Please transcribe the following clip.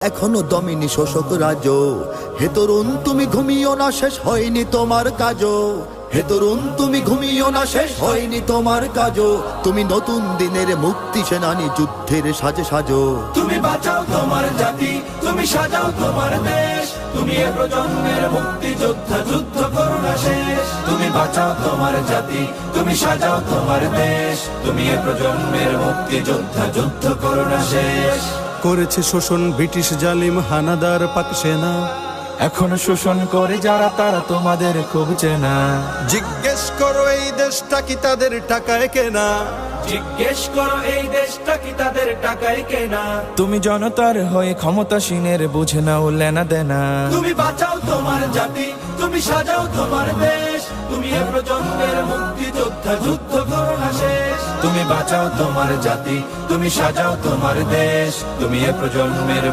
এখনো দমিনি শোষক রাজ। হে তরুণ তুমি ঘুমিও না, শেষ হয়নি তোমার কাজও। হে তরুণ তুমি ঘুমিও না, শেষ হয়নি তোমার কাজও। তুমি নতুন দিনের মুক্তি সেনানী, যুদ্ধের সাজে সাজো। তুমি বাঁচাও তোমার জাতি, তুমি সাজাও তোমার দেশ। তুমি এ প্রজন্মের মুক্তি যোদ্ধা, যুদ্ধ করো না শেষ। তুমি বাঁচাও তোমার জাতি, তুমি সাজাও তোমার দেশ। তুমি এ প্রজন্মের মুক্তি যোদ্ধা, যুদ্ধ করো না শেষ। করেছে শোষণ ব্রিটিশ জালিম হানাদার পাক সেনা। এখন শোষণ করে যারা, তারা তোমাদের খুব চেনা। জিজ্ঞেস করো এই দেশটা কি তাদের টাকায় কেনা। জিজ্ঞেস করো এই দেশটা কি তাদের টাকায় কেনা। তুমি জনতার হয়ে ক্ষমতাসীনের বুঝে নাও লেনা দেনা। তুমি বাঁচাও তোমার জাতি, তুমি সাজাও তোমার দেশ। তুমি এ প্রজন্মের মুক্তি যোদ্ধা, যুদ্ধ করো না শেষ। তুমি বাঁচাও তোমার জাতি, তুমি সাজাও তোমার দেশ। তুমি এ প্রজন্মের